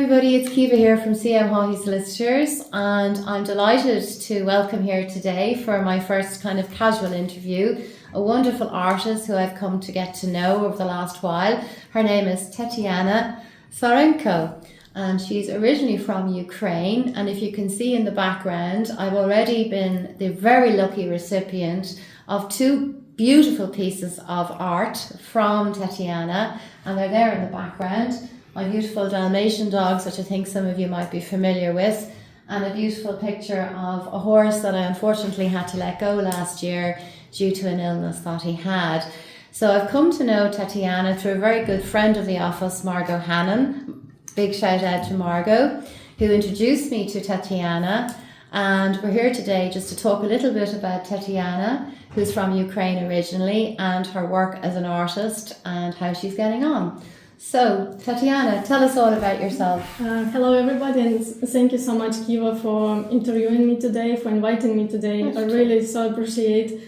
everybody, it's Caoimhe here from Caoimhe Solicitors, and I'm delighted to welcome here today for my first kind of casual interview a wonderful artist who I've come to get to know over the last while. Her name is Tetiana Tsarenko, and she's originally from Ukraine, and if you can see in the background, I've already been the very lucky recipient of two beautiful pieces of art from Tetiana, and they're there in the background. My beautiful Dalmatian dogs, which I think some of you might be familiar with, and a beautiful picture of a horse that I unfortunately had to let go last year due to an illness that he had. So I've come to know Tetiana through a very good friend of the office, Margot Hannon. Big shout out to Margot, who introduced me to Tetiana. And we're here today just to talk a little bit about Tetiana, who's from Ukraine originally, and her work as an artist and how she's getting on. So, Tetiana, tell us all about yourself. Hello everybody, and thank you so much, Kiva, for interviewing me today, for inviting me today. I really so appreciate,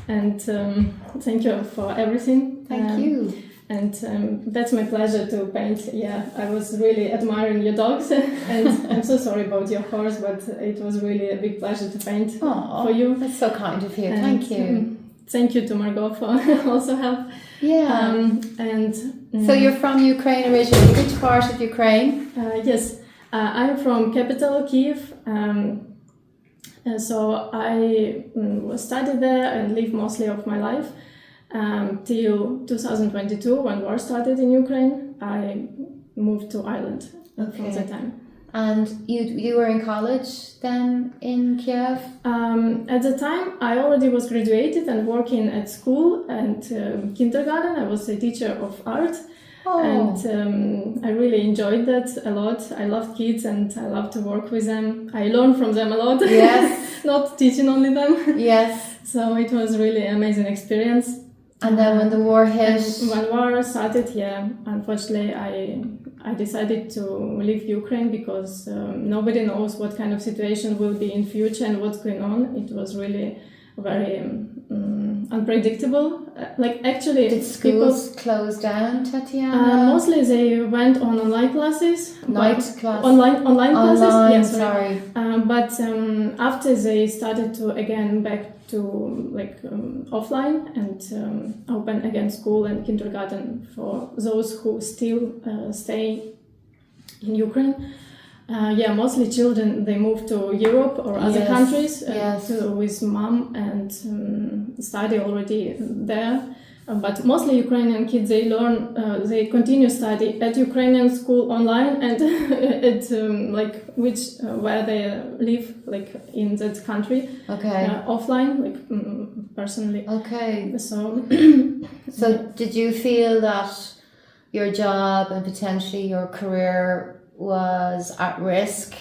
and thank you for everything. Thank you. And that's my pleasure to paint. Yeah, I was really admiring your dogs, and I'm so sorry about your horse, but it was really a big pleasure to paint for you. That's so kind of you. And, thank you. Thank you to Margot for also help. Yeah. So you're from Ukraine originally. Which part of Ukraine? Yes, I'm from capital Kiev. So I studied there and lived mostly of my life till 2022 when war started in Ukraine. I moved to Ireland from that time. And you were in college then in Kiev? At the time, I already was graduated and working at school and kindergarten. I was a teacher of art. And I really enjoyed that a lot. I loved kids and I loved to work with them. I learned from them a lot. Yes. Not teaching only them. Yes. So it was really an amazing experience. And then when the war hit? When war started, unfortunately I decided to leave Ukraine because nobody knows what kind of situation will be in future and what's going on. It was really very unpredictable. Did schools close down, Tetiana? Mostly they went on online classes. Online classes. Yes, sorry. But after they started to again back to offline and open again school and kindergarten for those who still stay in Ukraine. Mostly children, they moved to Europe or other countries with mom and study already there. But mostly Ukrainian kids, they learn, they continue study at Ukrainian school online and at where they live, in that country. Okay. Offline, personally. Okay. So did you feel that your job and potentially your career was at risk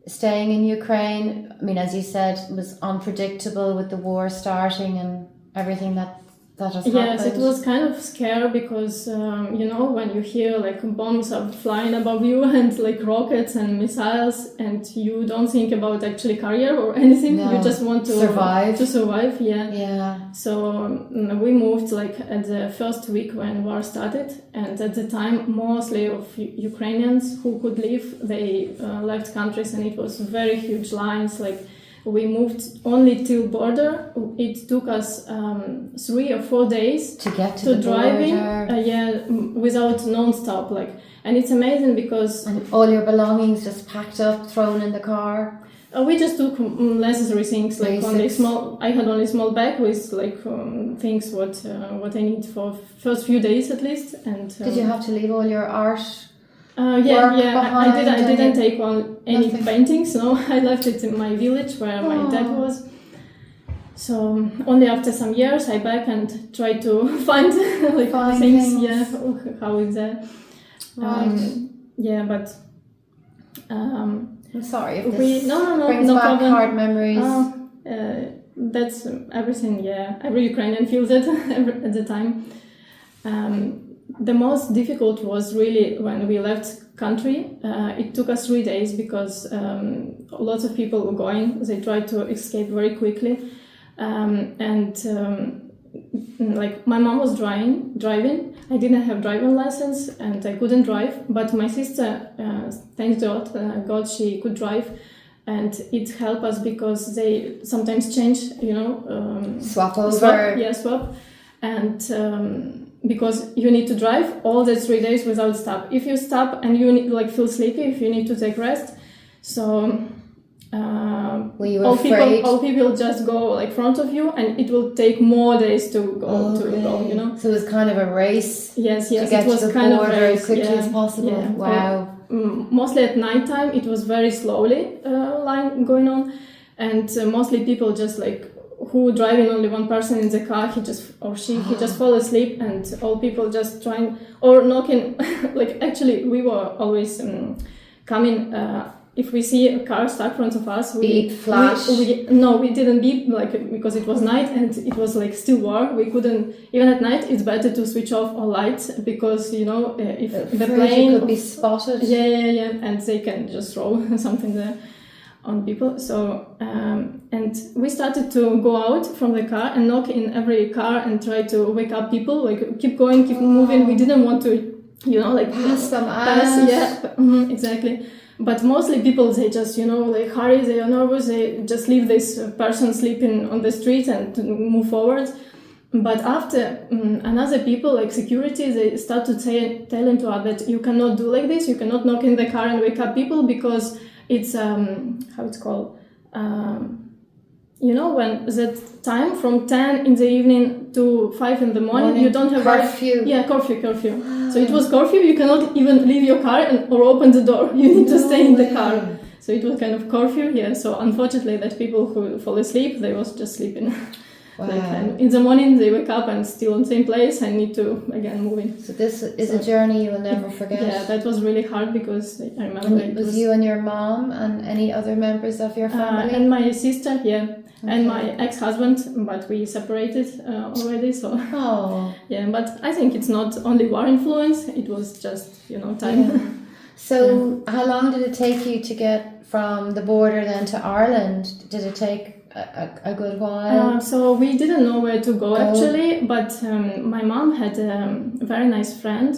staying in Ukraine? I mean, as you said, it was unpredictable with the war starting and everything that has happened. Yes, it was kind of scary because, when you hear bombs are flying above you and rockets and missiles and you don't think about actually career or anything, you just want to survive, Yeah. So we moved at the first week when war started, and at the time mostly of Ukrainians who could leave, they left countries, and it was very huge lines. We moved only till border. It took us 3 or 4 days to get to the driving, border. Without non-stop. And it's amazing because and all your belongings just packed up, thrown in the car. We just took necessary things. I had only small bag with things what I need for first few days at least. And did you have to leave all your art? I didn't take any paintings. No, I left it in my village where my dad was. So only after some years I back and try to find things. Yeah, how is that? Right. But I'm sorry if this no brings back problem. hard memories. That's everything. Yeah, every Ukrainian feels it at the time. The most difficult was really when we left country. It took us 3 days because lots of people were going. They tried to escape very quickly. like my mom was driving. I didn't have driving license and I couldn't drive. But my sister, thanks God, she could drive, and it helped us because they sometimes change, swap over. Swap, and because you need to drive all the 3 days without stop. If you stop and you need, like, feel sleepy, if you need to take rest, so. Were you afraid? All people just go like front of you, and it will take more days to go. So it was kind of a race. Yes, to get it was to the kind of border race, as quickly as possible. Yeah. Wow. Mostly at night time, it was very slowly line going on, and mostly people just like who driving only one person in the car. He just fall asleep, and all people just trying or knocking. Like actually, we were always coming. If we see a car stuck in front of us, beep, flash. We didn't beep, like, because it was night and it was like still war. We couldn't, even at night, it's better to switch off all lights because, if the plane could be spotted. Yeah, and they can just throw something there on people. So, and we started to go out from the car and knock in every car and try to wake up people, like keep going, keep moving. We didn't want to, pass them out. Yeah, exactly. But mostly people, they just, like hurry, they are nervous, they just leave this person sleeping on the street and move forward. But after another people, like security, they start to tell into us that you cannot do like this, you cannot knock in the car and wake up people because it's, how it's called, when that time from 10 in the evening to 5 in the morning, you don't have curfew. Curfew. So it was curfew. You cannot even leave your car or open the door. You need to stay in the car. So it was kind of curfew. Yeah. So unfortunately, that people who fall asleep, they was just sleeping. Wow. Like, in the morning they wake up and still in the same place and need to again move in. So this is a journey you will never forget. Yeah, that was really hard because I remember and it was you and your mom and any other members of your family? And my sister, and my ex-husband, but we separated already. So yeah, but I think it's not only war influence; it was just time. Yeah. So how long did it take you to get from the border then to Ireland? Did it take a good while? So we didn't know where to go actually, but my mom had a very nice friend.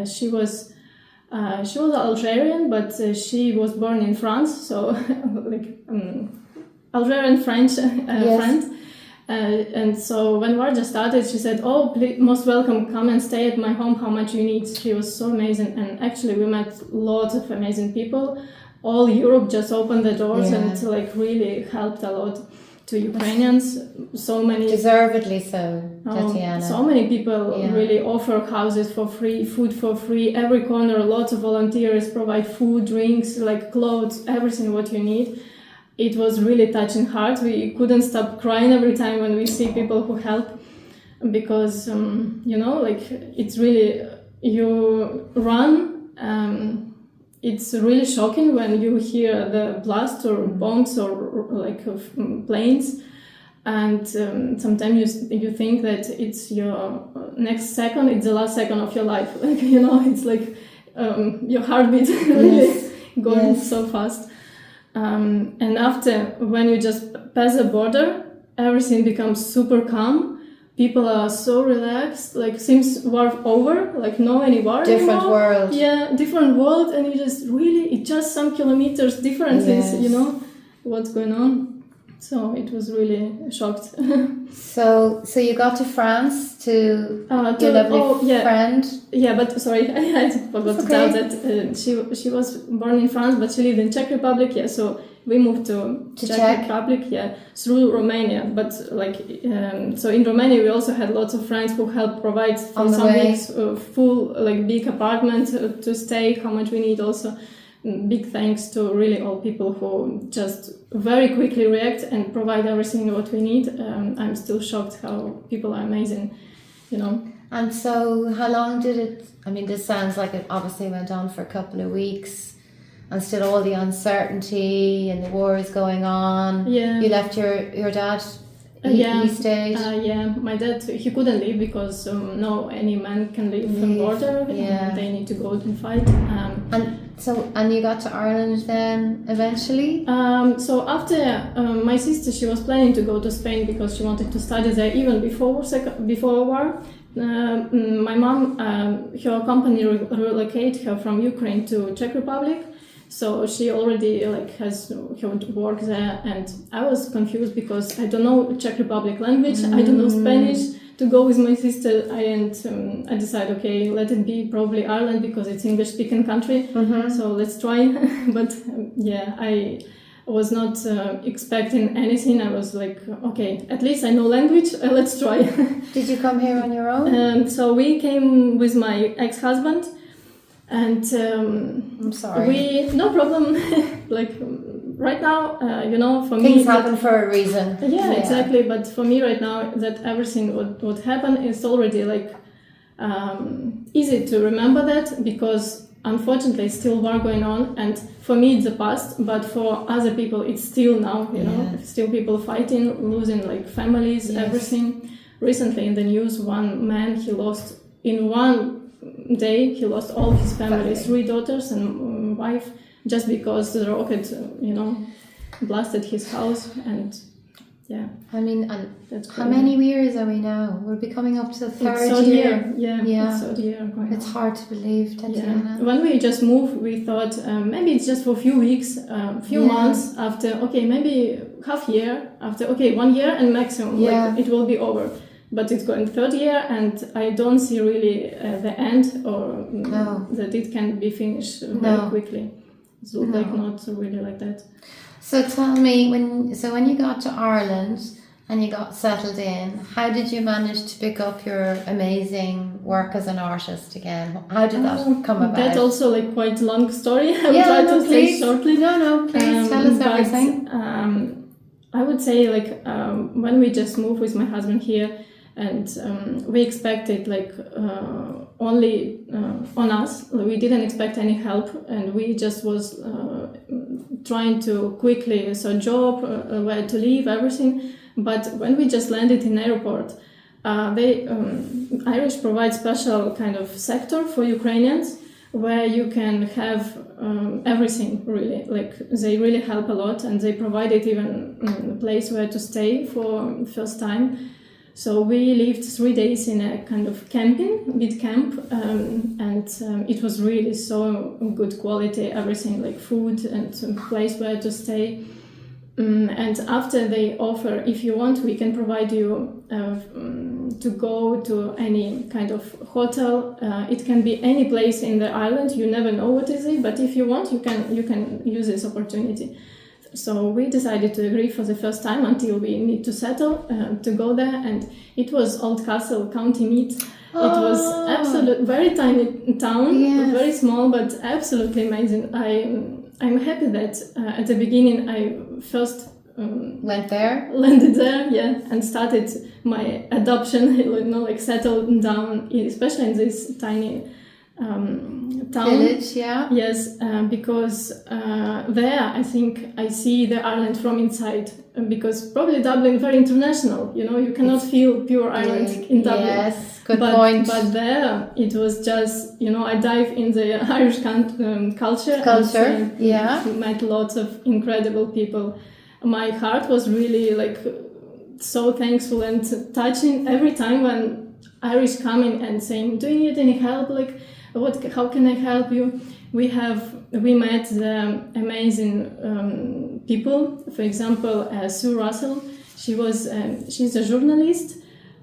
She was Algerian, but she was born in France, so like Algerian French friend. And so when war just started, she said, "Oh, please, most welcome, come and stay at my home. How much you need?" She was so amazing, and actually we met lots of amazing people. All Europe just opened the doors and like really helped a lot to Ukrainians. So many, deservedly so, Tetiana. So many people really offer houses for free, food for free, every corner. Lots of volunteers provide food, drinks, like clothes, everything what you need. It was really touching heart. We couldn't stop crying every time when we see people who help, because like it's really you run. It's really shocking when you hear the blast or bombs or like of planes, and sometimes you think that it's your next second, it's the last second of your life. Like it's like your heartbeat really going so fast. And after, when you just pass the border, everything becomes super calm. People are so relaxed, like seems war over, like no any war different anymore. World. Yeah, different world, and you just really, it's just some kilometers differences, what's going on. So it was really shocked. So you got to France to your lovely friend. Yeah, but sorry, I forgot to tell that she was born in France, but she lived in Czech Republic. Yeah, so we moved to Czech Republic. Yeah, through Romania. But like, so in Romania we also had lots of friends who helped provide for some weeks full like big apartment to stay. How much we need also. Big thanks to really all people who just very quickly react and provide everything what we need. I'm still shocked how people are amazing, And so how long did it, I mean, this sounds like it obviously went on for a couple of weeks and still all the uncertainty and the war is going on. Yeah. You left your dad? He stayed? My dad, he couldn't leave because no any man can leave from border. Yeah. They need to go and fight. So, and you got to Ireland then eventually? So after my sister, she was planning to go to Spain because she wanted to study there even before war. My mom, her company relocated her from Ukraine to Czech Republic, so she already has her work there. And I was confused because I don't know Czech Republic language, I don't know Spanish. To go with my sister, I decided, okay, let it be probably Ireland because it's English-speaking country. So let's try. But I was not expecting anything. I was like, okay, at least I know language. Let's try. Did you come here on your own? So we came with my ex-husband, and I'm sorry. no problem. Right now, for Things me... happen for a reason. Yeah, exactly. But for me right now, that everything would happen is already easy to remember that, because unfortunately it's still war going on, and for me it's the past, but for other people it's still now, still people fighting, losing families, everything. Recently in the news, one man, he lost in one day, he lost all his family, 3 daughters and wife, just because the rocket, blasted his house. And I mean, that's how many years are we now? We'll be coming up to the third year. It's third year. It's hard to believe, Tetiana. When we just moved, we thought maybe it's just for a few weeks, few months after, maybe half year, after, 1 year and maximum, it will be over. But it's going third year, and I don't see really the end, or that it can be finished very quickly. It's not really like that. So tell me, when you got to Ireland and you got settled in, how did you manage to pick up your amazing work as an artist again? How did that come about? That's also quite long story. I will try to say shortly. No, please tell us everything. I would say when we just moved with my husband here, and we expected only on us. We didn't expect any help, and we just was trying to quickly job, where to live, everything. But when we just landed in airport, Irish provide special kind of sector for Ukrainians, where you can have everything really. They really help a lot, and they provided even a place where to stay for first time. So we lived 3 days in a kind of mid camp, and it was really so good quality, everything food and place where to stay. And after they offer, if you want, we can provide you to go to any kind of hotel. It can be any place in the island. You never know what is it, but if you want, you can use this opportunity. So we decided to agree for the first time until we need to settle to go there, and it was Old Castle, County Meath. It was very tiny town, very small, but absolutely amazing. I'm happy that at the beginning I first landed there, and started my adoption. Settled down, especially in this tiny town. Village, Yes, because there I think I see the Ireland from inside, because probably Dublin very international. You cannot feel pure Ireland in Dublin. Yes, good point. But there it was just I dive in the Irish culture. And met lots of incredible people. My heart was really so thankful and touching every time when Irish come in and saying, "Do you need any help? How can I help you?" We met the amazing people. For example, Sue Russell. She's a journalist,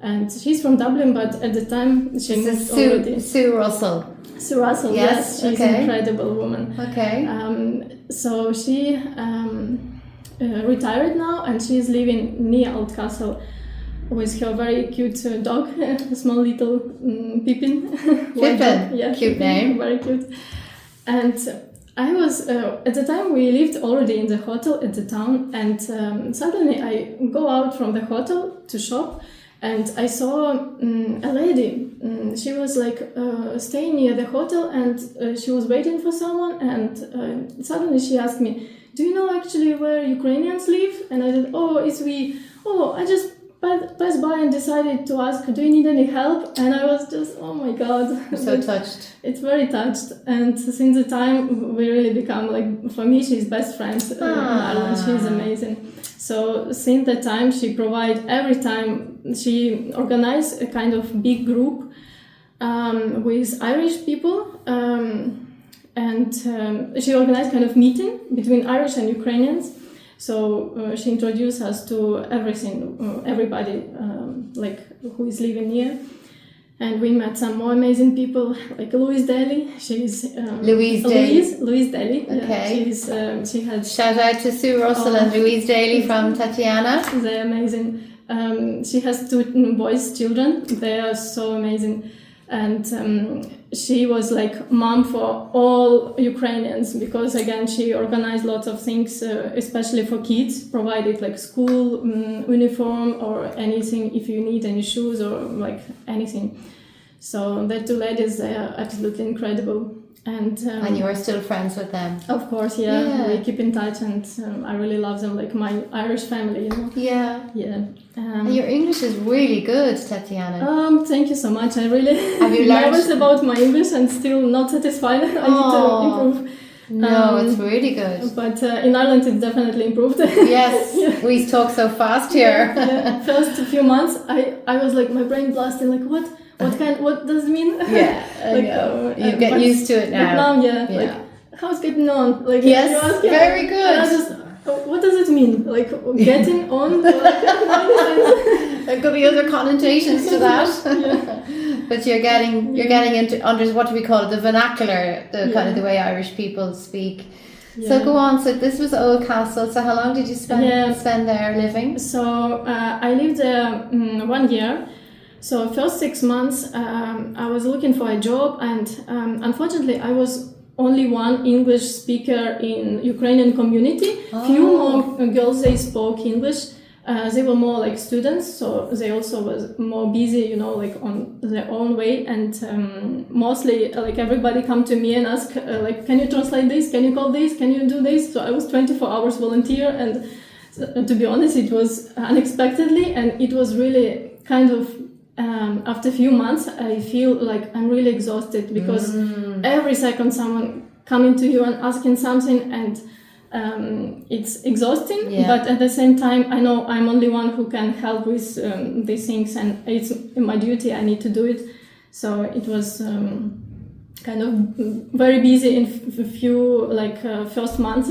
and she's from Dublin, but at the time she moved already. Sue Russell. Sue Russell, yes, she's an incredible woman. Okay. So she retired now, and she's living near Old Castle with her very cute dog, a small little Pippin. Pippin, yeah, cute name. Very cute. And I was, at the time we lived already in the hotel at the town, and suddenly I go out from the hotel to shop, and I saw a lady. She was staying near the hotel, and she was waiting for someone, and suddenly she asked me, "Do you know actually where Ukrainians live?" And I said, I passed by and decided to ask, do you need any help? And I was just, oh my God. I'm so touched. It's very touched. And since the time, we really become, like, for me, she's best friends in Ireland. She's amazing. So since that time, she provide every time, she organized a kind of big group with Irish people. And she organized kind of meeting between Irish and Ukrainians. So she introduced us to everybody like who is living here. And we met some more amazing people, like Louise Daly. She's Louise Daly. Louise Daly. Okay. Yeah, she had shout out to Sue Russell and Louise Daly from Tetiana. They're amazing. She has 2 boys, children. They are so amazing. And she was like mom for all Ukrainians, because again she organized lots of things, especially for kids, provided like school uniform or anything if you need any shoes or like anything. So the 2 ladies, they are absolutely incredible. And you are still friends with them? Of course, yeah. We keep in touch, and I really love them, like my Irish family, you know. Yeah. Yeah. And your English is really good, Tetiana. Thank you so much. I really have you learned nervous about my English and still not satisfied. I need to improve. No, it's really good. But in Ireland, it's definitely improved. Yes, Yeah. we talk so fast here. Yeah. First few months, I was like, my brain blasting, like, what does it mean? Yeah, like, you get used to it now. But now, like, how's getting on? Like, yes, you ask, very good. And I just, what does it mean? Like, getting on? There could be other connotations to that. Yeah. But you're getting into under, what do we call it, the vernacular, the kind of the way Irish people speak. Yeah. So go on. So this was Oldcastle. So how long did you spend there living? So I lived there 1 year. So first 6 months I was looking for a job, and unfortunately I was only one English speaker in Ukrainian community. Few more girls, they spoke English. They were more like students, so they also was more busy, you know, like on their own way. And mostly like everybody come to me and ask like, can you translate this? Can you call this? Can you do this? So I was 24 hours volunteer, and to be honest, it was unexpectedly, and it was really kind of after a few months, I feel like I'm really exhausted, because every second someone coming to you and asking something, and it's exhausting. Yeah. But at the same time, I know I'm only one who can help with these things, and it's my duty. I need to do it. So it was kind of very busy in a few first months.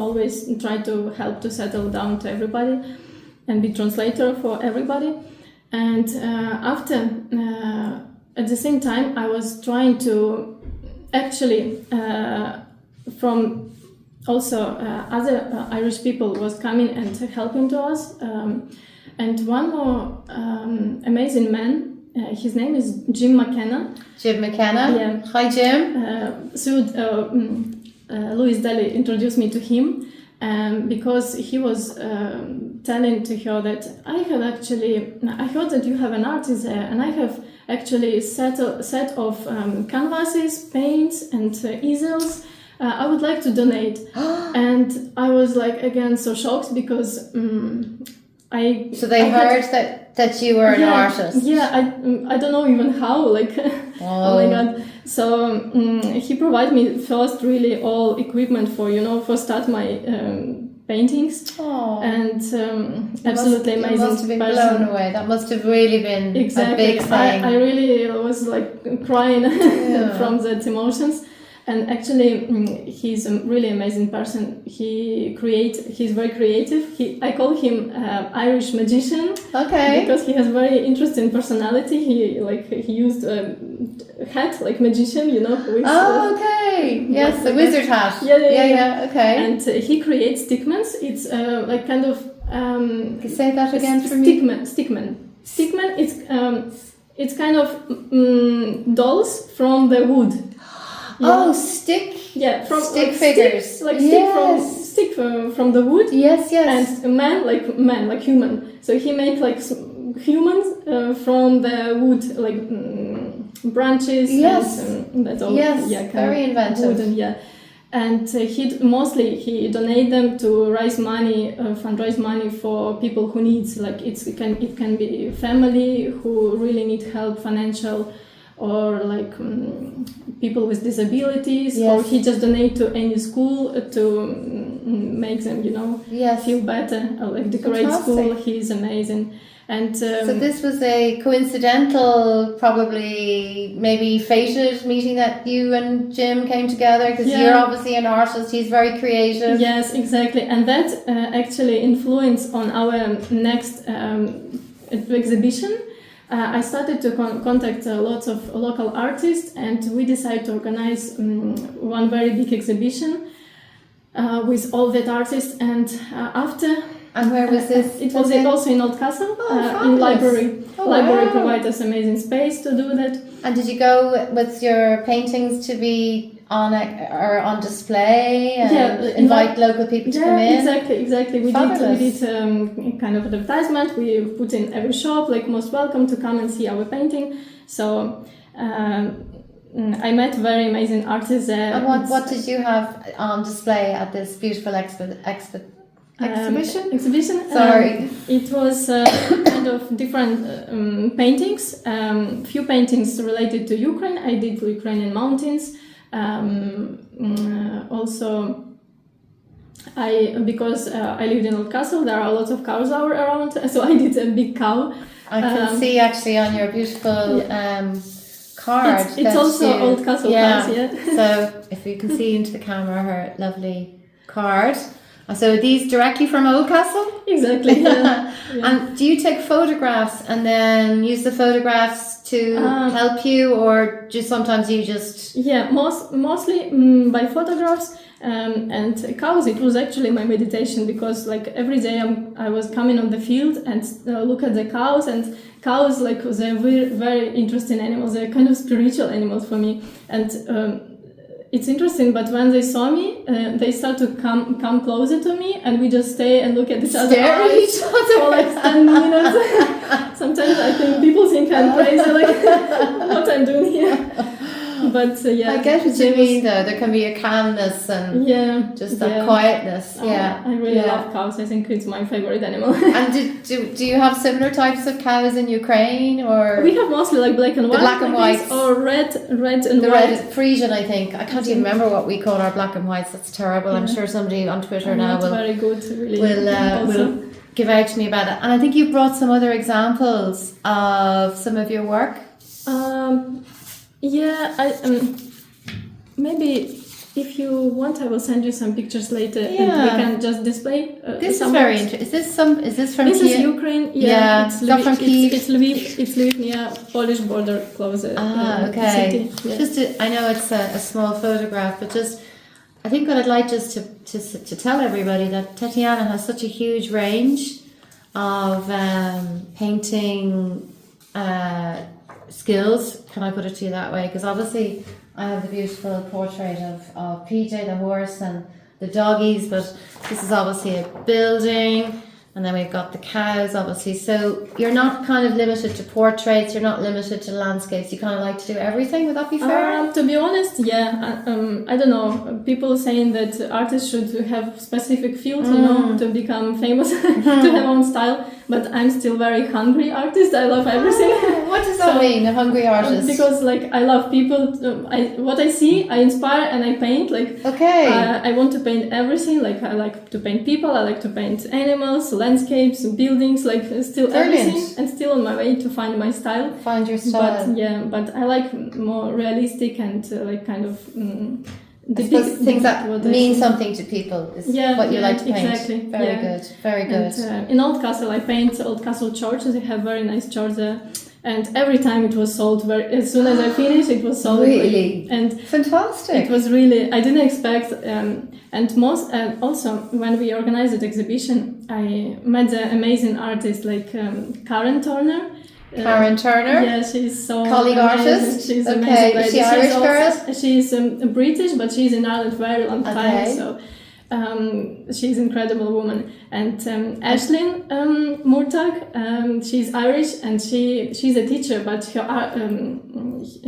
Always try to help to settle down to everybody and be translator for everybody. And after, at the same time, I was trying to actually, from also other Irish people was coming and helping to us. And one more amazing man, his name is Jim McKenna. Jim McKenna? Yeah. Hi, Jim. Louise Daly introduced me to him. Because he was telling to her that I heard that you have an artist there, and I have actually set of canvases, paints, and easels. I would like to donate. And I was like, again, so shocked, because So they heard that you were an artist. Yeah, I don't know even how, like, oh my God. So he provided me first really all equipment for start my paintings. Oh. And absolutely amazing. You must have been blown away. That must have really been a big thing. I really was like crying from that emotions. And actually, he's a really amazing person. He's very creative. I call him Irish magician. Okay. Because he has very interesting personality. He used a hat like magician, you know. With, okay. Yes, the wizard hat. Yeah. Okay. And he creates stickmans. It's like kind of. Can you say that again for me? Stickman. It's kind of dolls from the wood. Yeah. Oh, stick! Yeah, from stick figures. Stick from the wood. Yes. And a man like human. So he made like humans from the wood, like branches. Yes. And that's all. Yes. Yeah, very inventive. Wooden, yeah. and he donate them to raise money, fundraise money for people who needs, like it can be family who really need help, financial, or like people with disabilities, or he just donate to any school to make them, feel better, or like decorate school. He's amazing. And so this was a coincidental, probably maybe fated meeting that you and Jim came together, because you're obviously an artist, he's very creative. Yes, exactly. And that actually influenced on our next exhibition. I started to contact lots of local artists, and we decided to organize one very big exhibition with all that artists. And after... And where was this? It was also in Old Castle, in library. Library provided us amazing space to do that. And did you go with your paintings to be on display and invite local people to come in? Exactly. We did kind of advertisement. We put in every shop, like, most welcome to come and see our painting. So I met very amazing artists there. And what did you have on display at this beautiful exhibition? Sorry. It was kind of different paintings. Few paintings related to Ukraine. I did Ukrainian mountains. Also, because I lived in Old Castle, there are lots of cows around, so I did a big cow. I can see actually on your beautiful card. It's also Old Castle cows, So if you can see into the camera her lovely card. So are these directly from Old Castle? Exactly. Yeah. And do you take photographs and then use the photographs to help you, or just sometimes you just... Yeah, mostly by photographs and cows. It was actually my meditation, because like every day I was coming on the field and look at the cows, and cows, like, they're very, very interesting animals. They're kind of spiritual animals for me. And it's interesting, but when they saw me, they start to come closer to me, and we just stay and look at each other for like 10 minutes. Sometimes I think people think I'm crazy, like what I'm doing here. But I get what you mean, though. There can be a calmness and just that quietness. I really love cows. I think it's my favorite animal. And do you have similar types of cows in Ukraine, or we have mostly like black and white, black and whites, or red and the white. red is Frisian, I think. I can't even remember what we call our black and whites. That's terrible. I'm sure somebody on Twitter now will give out to me about it. And I think you brought some other examples of some of your work. Maybe if you want, I will send you some pictures later, and we can just display. This is very interesting. Is this from? This is Ukraine. It's Lviv. From Kyiv. It's Lviv. It's Lviv near Polish border, closer. Okay. City. Yeah. I know it's a small photograph, but I think what I'd like just to tell everybody that Tetiana has such a huge range of painting skills. Can I put it to you that way? Because obviously I have the beautiful portrait of PJ the horse and the doggies, but this is obviously a building, and then we've got the cows obviously. So you're not kind of limited to portraits, you're not limited to landscapes, you kind of like to do everything. Would that be fair? To be honest, I don't know, people saying that artists should have specific fields, to become famous, to have own style, but I'm still very hungry artist. I love everything. What does that mean, a hungry artist? Because like I love people. What I see, I inspire and I paint. Like I want to paint everything. Like I like to paint people. I like to paint animals, landscapes, buildings. Like still everything, and still on my way to find my style. Find your style. But I like more realistic and like kind of. Things that mean something to people is what you like to paint. Exactly. Very good, very good. And, in Old Castle, I paint Old Castle churches. They have very nice church there. And every time it was sold, as soon as I finished, it was sold. Really? And fantastic. It was really, I didn't expect. And also, when we organized the exhibition, I met the amazing artists like Karen Turner. Karen Turner? Yeah, she's so colleague amazing. artist? She's amazing. Is she Irish girl? She's British, but she's in Ireland very long time. Okay. So She's an incredible woman. And Ashlyn Murtagh, she's Irish and she's a teacher, but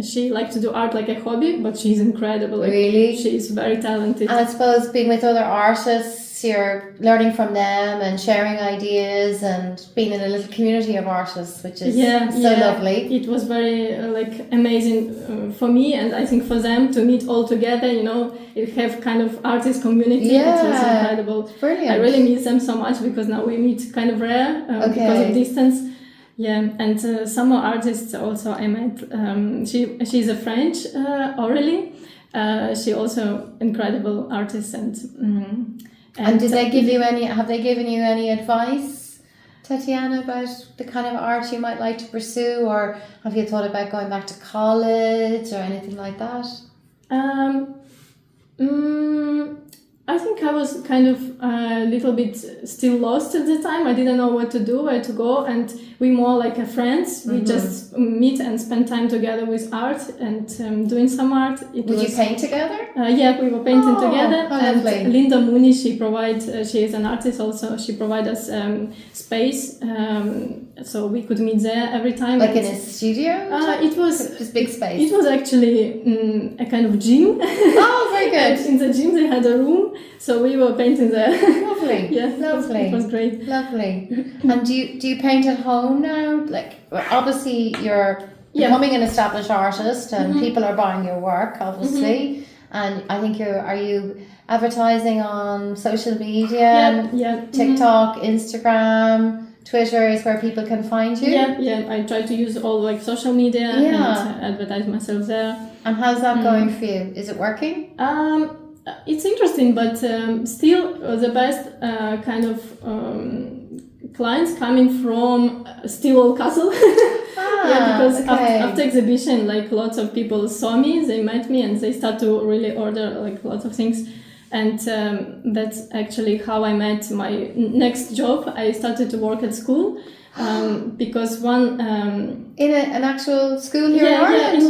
she likes to do art like a hobby, but she's incredible. Really? She's very talented. And I suppose being with other artists, you're learning from them and sharing ideas and being in a little community of artists, which is lovely. It was very amazing for me, and I think for them to meet all together, it have kind of artist community. It was incredible. Brilliant. I really miss them so much because now we meet kind of rare because of distance. Yeah, and some more artists also I met. She's a French, Aurélie. She also incredible artist and did they give you have they given you any advice, Tetiana, about the kind of art you might like to pursue, or have you thought about going back to college or anything like that? I think I was kind of a little bit still lost at the time. I didn't know what to do, where to go, and we more like friends. We just meet and spend time together with art and doing some art. Would you paint together? Yeah, we were painting together. And lovely. Linda Mooney, she is an artist also. She provides us space, so we could meet there every time. Like in a studio? It was just big space. It was actually a kind of gym. Oh, very good. In the gym they had a room, so we were painting there. Lovely. Yeah, lovely. It was great. Lovely. And do you paint at home now? Like, obviously you're becoming an established artist, and people are buying your work, obviously. And I think are you advertising on social media? Yeah. TikTok, Instagram, Twitter is where people can find you? Yeah. I try to use all like social media and advertise myself there. And how's that going for you? Is it working? It's interesting, but still the best kind of clients coming from Stilwell Castle. Because after exhibition, like lots of people saw me, they met me, and they start to really order like lots of things. And that's actually how I met my next job. I started to work at school because one in an actual school here in Ireland?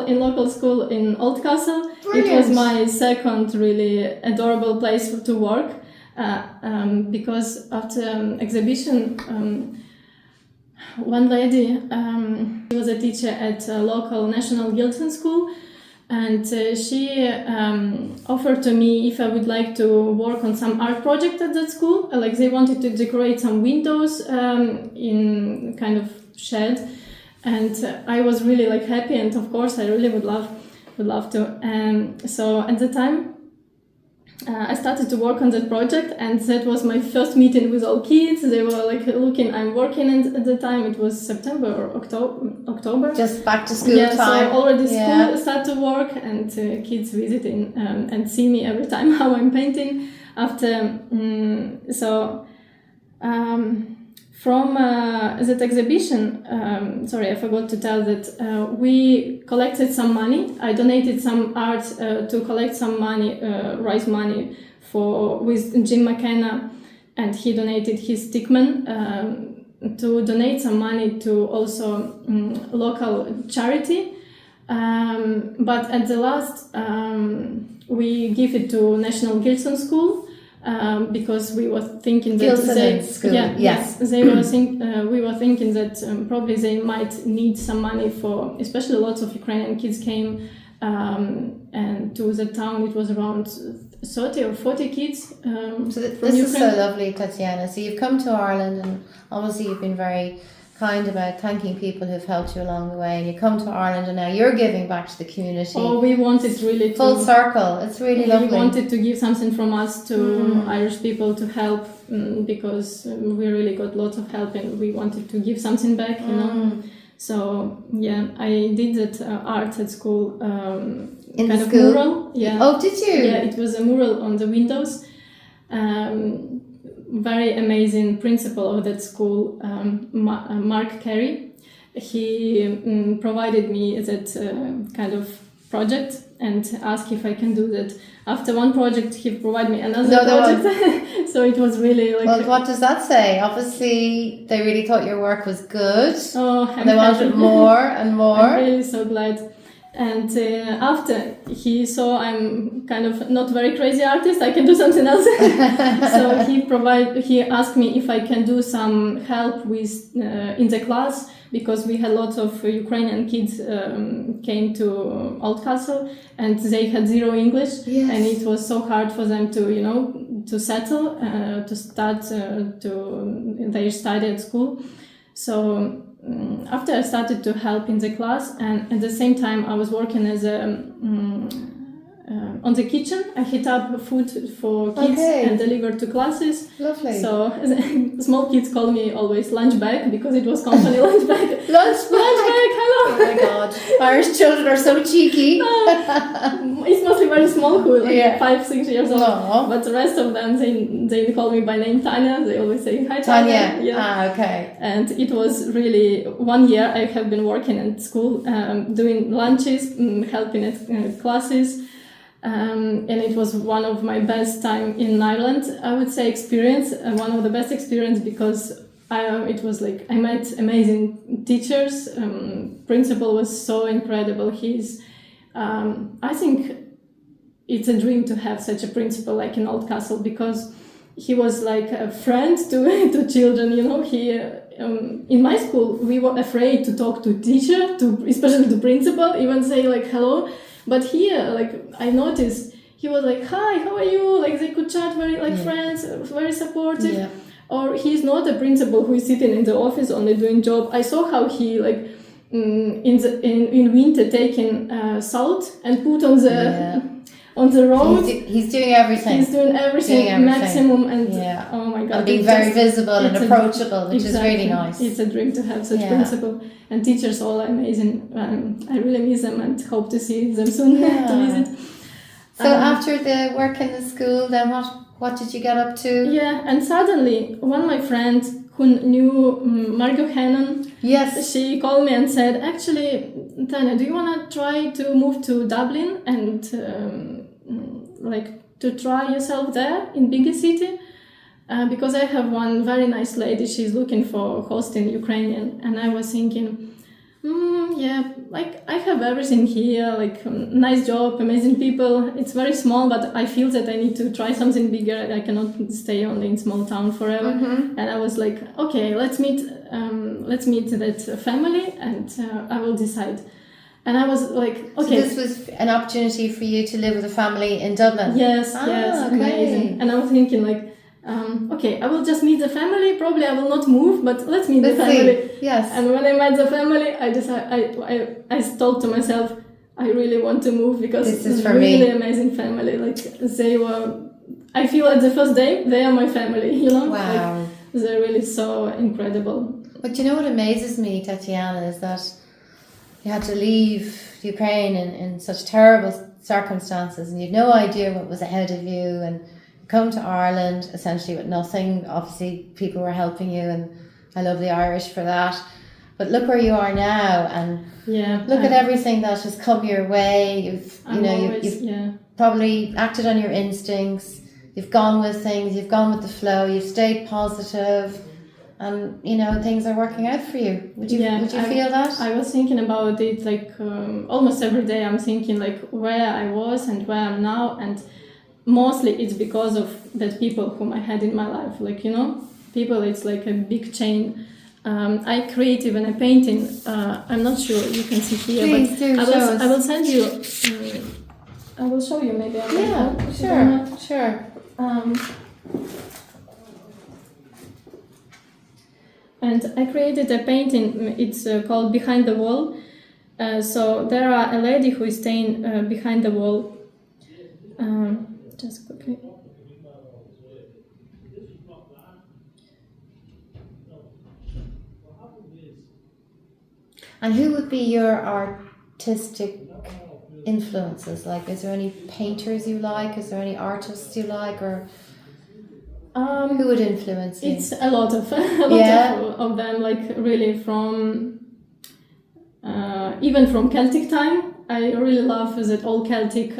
in local school in Oldcastle. Brilliant. It was my second really adorable place to work because after exhibition one lady she was a teacher at a local National Gilson School, and she offered to me if I would like to work on some art project at that school. Like they wanted to decorate some windows in kind of shed, and I was really like happy, and of course I really would love to. So at the time I started to work on that project, and that was my first meeting with all kids. They were like looking, I'm working, and at the time it was September or October. Just back to school time. So already school start to work, and kids visiting and see me every time how I'm painting. After from that exhibition, sorry, I forgot to tell that we collected some money. I donated some art to collect some money, raise money with Jim McKenna, and he donated his stickman to donate some money to also local charity. But at the last, we give it to National Gilson School. Because we were thinking that we were thinking that probably they might need some money for, especially lots of Ukrainian kids came and to the town. It was around 30 or 40 kids. So this is so lovely, Tetiana. So you've come to Ireland, and obviously you've been very kind about thanking people who've helped you along the way, and you come to Ireland and now you're giving back to the community. Oh, we wanted really to... Full circle. It's really lovely. We wanted to give something from us to Irish people to help because we really got lots of help, and we wanted to give something back, you know. So, yeah, I did that art at school. In kind the of school? mural. Yeah. Oh, did you? Yeah, it was a mural on the windows. Very amazing principal of that school, Mark Carey. He provided me that kind of project and asked if I can do that. After one project, he provided me another project. So it was really like... Well, what does that say? Obviously, they really thought your work was good. Oh, and they wanted more and more. I'm really so glad. And after he saw I'm kind of not very crazy artist, I can do something else. So he asked me if I can do some help with in the class, because we had lots of Ukrainian kids came to Old Castle and they had zero English. Yes. And it was so hard for them to settle, to start to their study at school. So after I started to help in the class, and at the same time I was working as a on the kitchen. I heat up food for kids and deliver to classes. Lovely. So small kids call me always lunch bag, because it was company lunch bag. Lunch bag, hello. Oh my God, Irish children are so cheeky. It's mostly very small, who like 5-6 years old. Aww. But the rest of them, they call me by name Tanya. They always say hi Tanya. Yeah. Okay. And it was really 1 year I have been working at school, doing lunches, helping at classes. And it was one of my best time in Ireland, I would say, experience, one of the best experience, because it was like I met amazing teachers. Principal was so incredible. He's I think it's a dream to have such a principal like in Old Castle, because he was like a friend to children. He in my school we were afraid to talk to teacher, especially to principal, even say like hello. But here, like, I noticed he was like, hi, how are you? Like, they could chat very, like, friends, very supportive. Yeah. Or he's not a principal who is sitting in the office only doing job. I saw how he, like, in winter taking salt and put on the road. He's doing everything. He's doing everything maximum, and oh my God. And being very visible and approachable, which is really nice. It's a dream to have such principal. And teachers all amazing. I really miss them and hope to see them soon to visit. So after the work in the school, then what did you get up to? Yeah, and suddenly one of my friends who knew Margot Hannon, she called me and said, actually, Tanya, do you want to try to move to Dublin and to try yourself there in bigger city? Because I have one very nice lady, she's looking for hosting Ukrainian, and I was thinking, I have everything here, like nice job, amazing people. It's very small, but I feel that I need to try something bigger. I cannot stay only in small town forever. Mm-hmm. And I was like, okay, let's meet that family, and I will decide. And I was like, okay. So this was an opportunity for you to live with a family in Dublin? Yes, amazing. And I was thinking like, okay, I will just meet the family. Probably I will not move, but let's meet the family. Yes. And when I met the family, I told to myself, I really want to move, because this is it's for really me. Amazing family. Like they were, I feel at the first day they are my family. Wow. Like, they're really so incredible. But you know what amazes me, Tetiana, is that you had to leave Ukraine in such terrible circumstances, and you had no idea what was ahead of you, and come to Ireland essentially with nothing. Obviously people were helping you, and I love the Irish for that, but look where you are now, and look at everything that has come your way. You've probably acted on your instincts, you've gone with things, you've gone with the flow, you've stayed positive, and things are working out for you. Would you feel that? I was thinking about it like almost every day. I'm thinking like where I was and where I'm now, and mostly it's because of that people whom I had in my life. Like, people, it's like a big chain. I create even a painting. I'm not sure you can see here. Please but do show us. I will send you. I will show you maybe. Sure. And I created a painting. It's called Behind the Wall. So there are a lady who is staying behind the wall. Just quickly. And who would be your artistic influences? Like, is there any painters you like? Is there any artists you like? Or who would influence you? It's a lot of them. Like really from even from Celtic time. I really love that all Celtic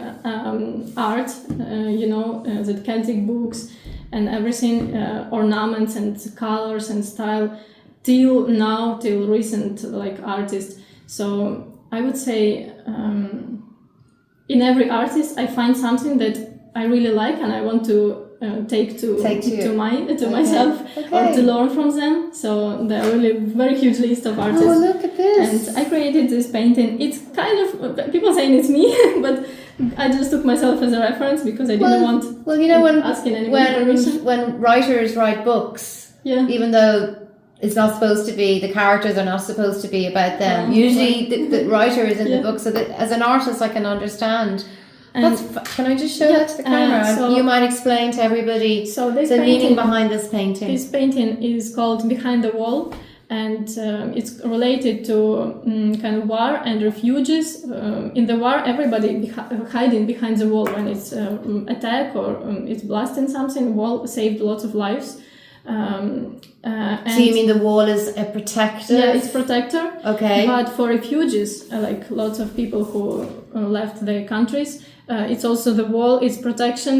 art, the Celtic books and everything, ornaments and colors and style, till recent like artists. So I would say in every artist I find something that I really like and I want to take to myself or to learn from them. So there are really very huge list of artists. Oh, look at this! And I created this painting. It's kind of, people saying it's me, but I just took myself as a reference because I didn't want asking anyone permission. When writers write books, even though it's not supposed to be, the characters are not supposed to be about them. Usually the writer is in the book, so that as an artist I can understand. Can I just show that to the camera? You might explain to everybody the meaning behind this painting. This painting is called Behind the Wall, and it's related to kind of war and refugees. In the war, everybody hiding behind the wall when it's attack or it's blasting something. The wall saved lots of lives. So you mean the wall is a protector? Yeah, it's protector. Okay. But for refugees, like lots of people who left their countries, it's also the wall is protection,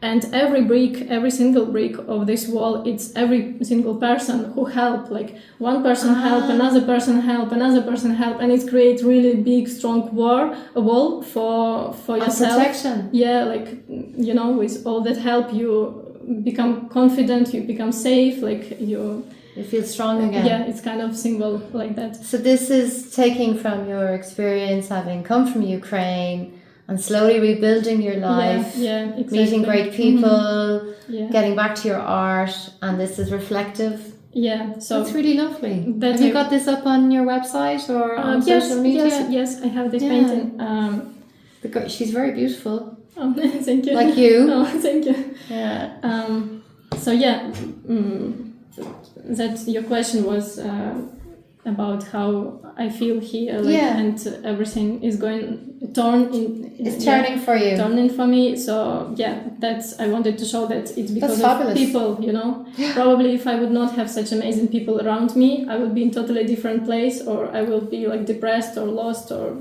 and every single brick of this wall, it's every single person who help, like one person help, another person help, another person help, and it creates really big, strong wall for yourself. Protection. Yeah, like, with all that help, you become confident, you become safe, like you feel strong again. Yeah, it's kind of symbol like that. So this is taking from your experience having come from Ukraine and slowly rebuilding your life, exactly. Meeting great people, getting back to your art, and this is reflective. Yeah, so that's really lovely. Have you got this up on your website or on social media? Yes, I have this painting. She's very beautiful. Oh, thank you. Like you. Oh, thank you. Yeah. That your question was about how I feel here, and everything is turning for you. Turning for me. So I wanted to show that it's because of people, Probably if I would not have such amazing people around me, I would be in totally different place, or I will be like depressed or lost, or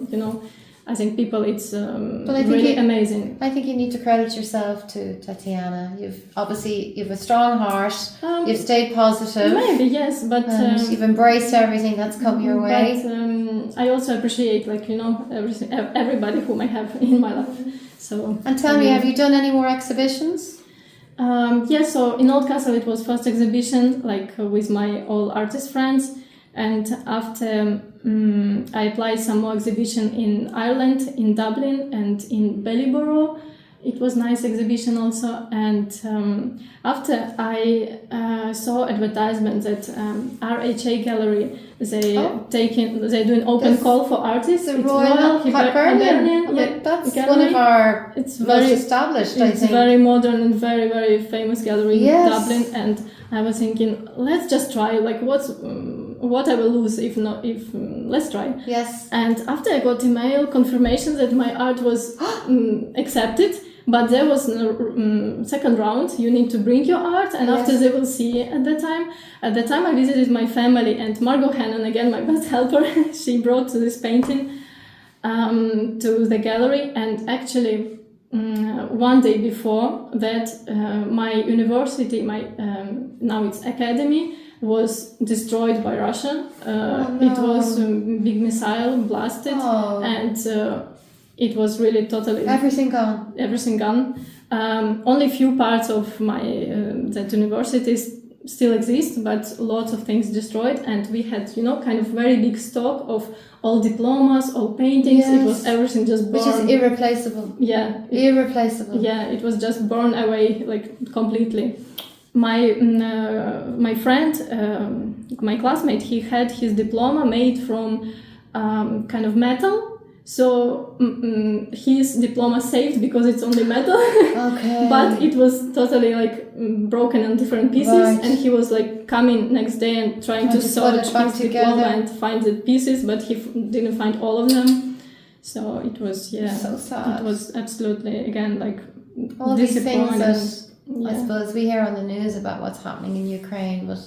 I think people, it's really amazing. I think you need to credit yourself to Tetiana. You've a strong heart. You've stayed positive. Maybe, yes, but you've embraced everything that's come your way. But I also appreciate, everybody whom I have in my life. So. And tell me, have you done any more exhibitions? So in Oldcastle it was first exhibition, with my all artist friends. And after I applied some more exhibition in Ireland, in Dublin and in Ballyborough. It was nice exhibition also. And after I saw advertisement that RHA Gallery, they're doing open call for artists. The Royal Hibernian. That's gallery. One of our most established, I think. It's very modern and very, very famous gallery in Dublin. And I was thinking, let's just try. What I will lose if let's try. Yes. And after I got email confirmation that my art was accepted, but there was no second round. You need to bring your art, and after they will see. At the time I visited my family, and Margot Hannon, again my best helper, she brought this painting to the gallery. And actually, one day before that, my university, now it's academy, was destroyed by Russia. It was a big missile blasted, and it was really totally everything gone. Only few parts of my that universities still exist, but lots of things destroyed. And we had kind of very big stock of all diplomas, all paintings. It was everything just burned, which is irreplaceable. Irreplaceable. It was just burned away completely. My friend, my classmate, he had his diploma made from kind of metal. So his diploma saved because it's only metal. Okay. But it was totally broken in different pieces, and he was coming next day and trying to sort his diploma and find the pieces, but he didn't find all of them. So it was so sad. It was absolutely again all these things that I suppose we hear on the news about what's happening in Ukraine, but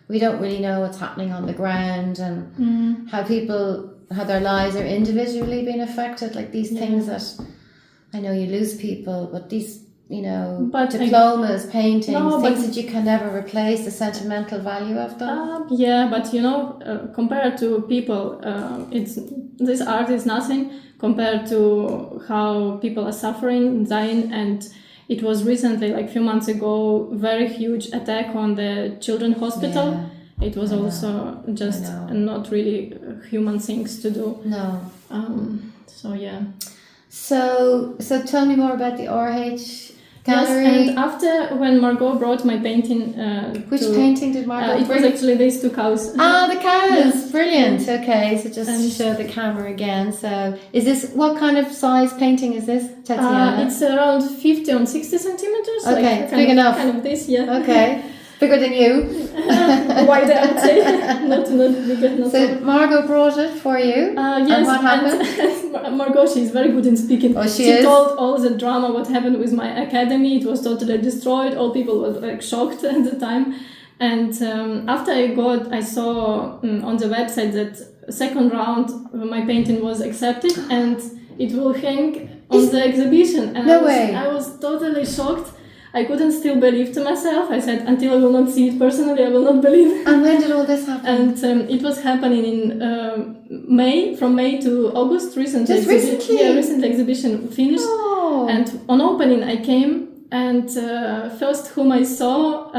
we don't really know what's happening on the ground and how their lives are individually being affected. These things that I know you lose people, but these diplomas, paintings, things that you can never replace, the sentimental value of them. But compared to people, it's this art is nothing compared to how people are suffering, dying, and it was recently, like a few months ago, very huge attack on the children's hospital. Yeah, it was also just not really human things to do. No. So yeah. So tell me more about the RH gallery. Yes, and after when Margot brought my painting, which painting did Margot it bring? was actually these two cows. Ah, the cows! Yes. Brilliant. Okay, so just to show the camera again. So, is this what kind of size painting is this, Tetiana? It's around 50 on 60 centimeters. Okay, like big enough. Kind of this, yeah. Okay, bigger than you. Wider, I would say. not bigger. Not so Margot brought it for you. Yes, and what happened? And Margot, she's very good in speaking. Oh, she she is? told all the drama what happened with my academy. It was totally destroyed. All people were like shocked at the time. And after I saw on the website that second round my painting was accepted and it will hang on the exhibition. And No way. I was totally shocked. I couldn't still believe to myself. I said, until I will not see it personally, I will not believe. And when did all this happen? And it was happening in May, from May to August. Recently, Just recently? Yeah, recently exhibition finished. Oh. And on opening, I came. And first whom I saw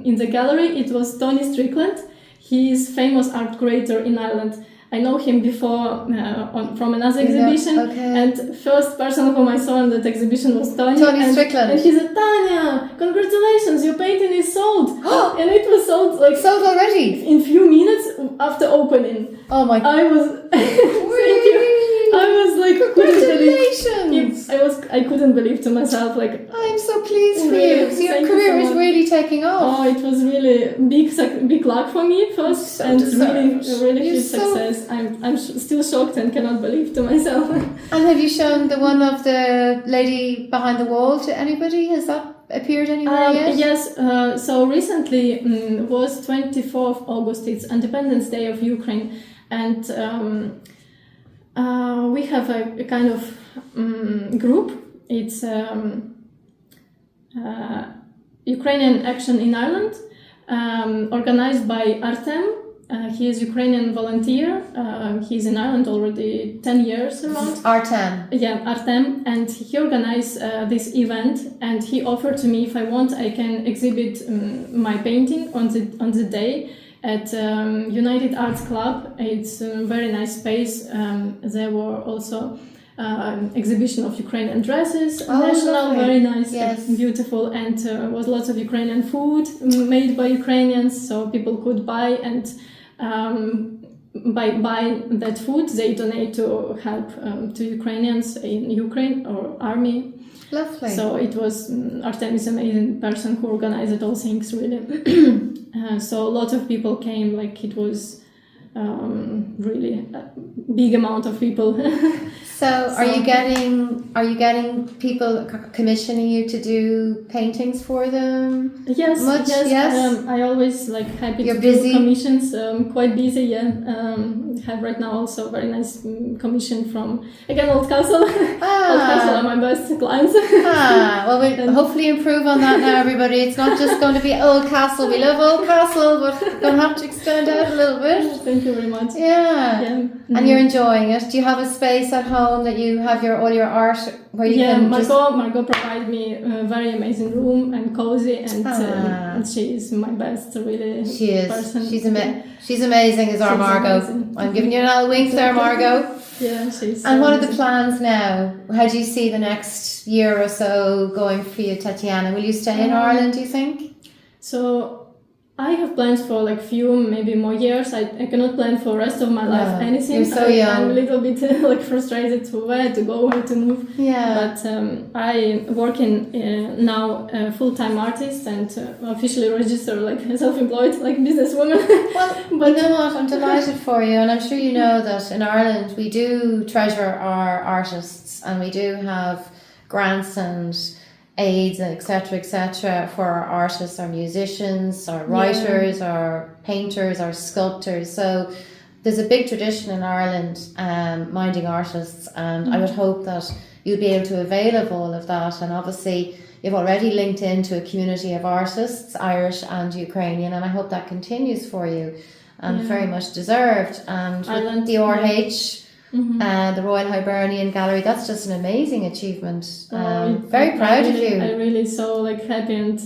in the gallery, it was Tony Strickland. He is famous art curator in Ireland. I know him before from another exhibition. Okay. And first person whom I saw in that exhibition was Tony. Strickland. And he said, Tanya, congratulations, your painting is sold. And it was sold like sold already? in few minutes after opening. Oh my God. I was thank you. I was like, congratulations! I couldn't believe to myself, like, I'm so pleased for really, you. So your thank career you is so much. really taking off. Oh, it was really big luck for me first, So and deserved. really You're huge so- success. I'm still shocked and cannot believe to myself. And have you shown the one of the lady behind the wall to anybody? Has that appeared anywhere yet? Yes. So recently was 24th August. It's Independence Day of Ukraine, and we have a kind of group. It's Ukrainian Action in Ireland, organized by Artem. He is Ukrainian volunteer. He's in Ireland already 10 years around. Artem. Yeah, Artem, and he organized this event, and he offered to me if I want, I can exhibit my painting on the day at United Arts Club. It's a very nice space. There were also exhibition of Ukrainian dresses, national, lovely. very nice, Yes. beautiful, and was lots of Ukrainian food made by Ukrainians, so people could buy, and by buying that food, they donate to help to Ukrainians in Ukraine or army. Lovely. So it was Artem is an amazing person who organized all things really. So lots of people came, like it was really a big amount of people. So are you getting people commissioning you to do paintings for them? Yes, Much? yes. Yes? I always like happy You're to busy? do commissions. Quite busy, yeah. Have right now also very nice commission from again Old Castle. Old Castle are my best clients. Well, we'll hopefully improve on that now, everybody. It's not just going to be Old Castle. We love Old Castle, but we're going to have to extend out a little bit. Thank you very much. Yeah. Yeah. And you're enjoying it. Do you have a space at home that you have all your art where you can Margot provided me a very amazing room and cozy, and she is my best really She is. person. She's amazing as our She's Margot. amazing. I'm giving you a little wink there, Margot. Yeah, she's. And what are the amazing. plans now? How do you see the next year or so going for you, Tetiana? Will you stay in Ireland, do you think? So I have plans for like few, maybe more years. I cannot plan for the rest of my life anything. You're so young. I'm a little bit like frustrated to where to go, where to move. Yeah. But I work in now full-time artist and officially registered like self-employed, like businesswoman. Well, But- you know what? I'm delighted for you, and I'm sure you know that in Ireland we do treasure our artists, and we do have grants and aids and etc. for our artists, our musicians, our writers, our painters, our sculptors. So there's a big tradition in Ireland minding artists, and I would hope that you'll be able to avail of all of that. And obviously you've already linked into a community of artists, Irish and Ukrainian, and I hope that continues for you. and very much deserved. And with Ireland, the RH, the Royal Hibernian Gallery, that's just an amazing achievement. Very proud of you. I'm really so happy and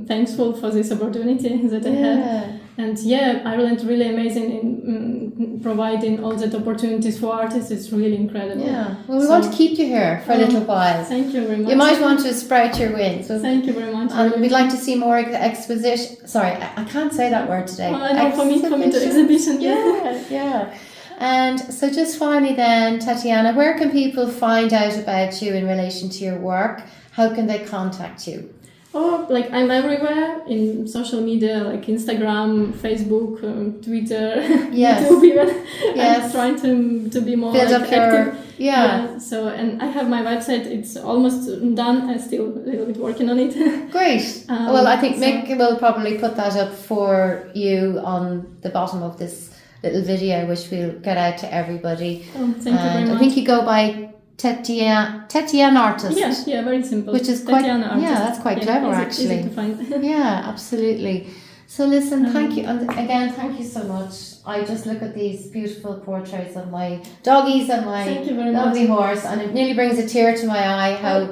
thankful for this opportunity that I have. And Ireland really amazing in providing all that opportunities for artists. It's really incredible. Yeah, well, we want to keep you here for a little while. Thank you very much. You might want to sprout your wings. So, thank you very much. And we'd like to see more exposition. Sorry, I can't say that word today. I know, for me to exhibition. Yeah. And so just finally then, Tetiana, where can people find out about you in relation to your work? How can they contact you? Oh, I'm everywhere in social media, Instagram, Facebook, Twitter, YouTube even. Yes. I'm trying to be more build up active. Yeah. So, and I have my website. It's almost done. I'm still a little bit working on it. Great. Well, I think Mick will probably put that up for you on the bottom of this little video, which we'll get out to everybody. Oh, thank you very much. I think you go by tetianartist. Yeah, very simple. Which is quite, Tetiana that's quite clever, actually. Easy to find. Yeah, absolutely. So listen, thank you, and again, thank you so much. I just look at these beautiful portraits of my doggies and my lovely horse, and it nearly brings a tear to my eye how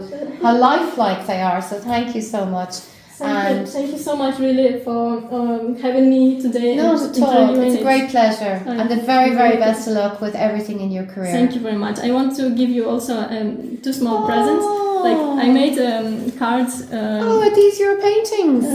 lifelike they are. So thank you so much. Thank you so much, really, for having me today. Not at all. It's a great pleasure, and the very, very best of luck with everything in your career. Thank you very much. I want to give you also 2 small presents. I made cards. Are these your paintings?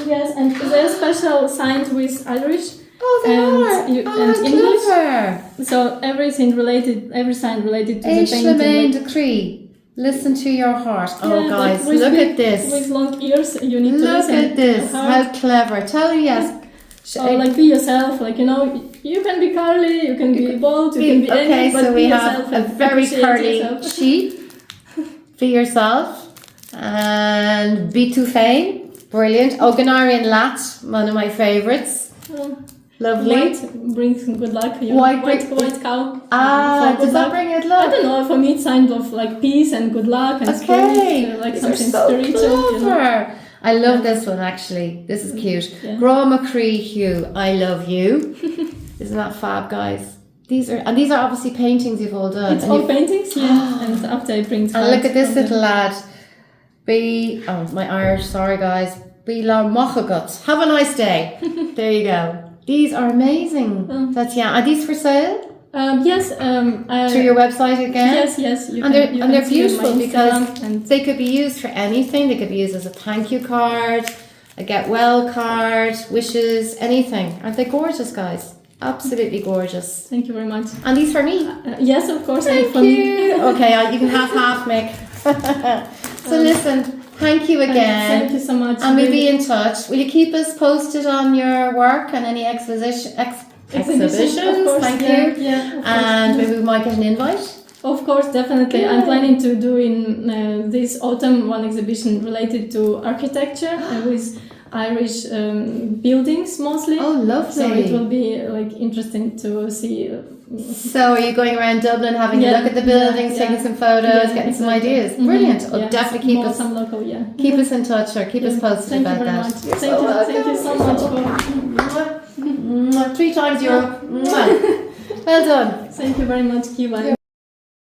Yes, and they're special signed with Irish. Oh, they are. And English. Clever. So every sign related to the painting. Decree. Listen to your heart. Oh, guys, look at this. With long ears, you need to listen. Look at this. How clever. Tell me, yes. Be yourself. You can be curly, you can be bold, you can be anything, but so we have a very curly sheep. Be yourself. And be too fain. Brilliant. Ghanarian Lat, one of my favourites. Lovely. White brings good luck. White cow. Does that bring good luck? I don't know. For me, it's sign of peace and good luck and spirit, something spiritual. I love this one actually. This is cute. Gra McCree Hugh, I love you. Isn't that fab, guys? These are obviously paintings you've all done. It's all paintings, and after I bring. And look at this little lad. My Irish. Sorry, guys. Be la mochagut. Have a nice day. There you go. These are amazing, Tatiana. Are these for sale? Yes. Through your website again? Yes. They're beautiful because they could be used for anything. They could be used as a thank you card, a get well card, wishes, anything. Aren't they gorgeous, guys? Absolutely gorgeous. Thank you very much. And these for me? Yes, of course. Thank you. Okay, you can have half, Mick. So listen. Thank you again. Thank you so much. And we'll be in touch. Will you keep us posted on your work and any exhibitions? Thank you. Yeah, and maybe we might get an invite. Of course, definitely. I'm planning to do in this autumn one exhibition related to architecture with Irish buildings mostly. Oh, lovely. So it will be interesting to see. So are you going around Dublin having a look at the buildings, taking some photos, getting some ideas? Brilliant. Definitely keep us keep us in touch or keep us posted about that. Thank you so much for 3 times Europe. Well done. Thank you very much, Kiva.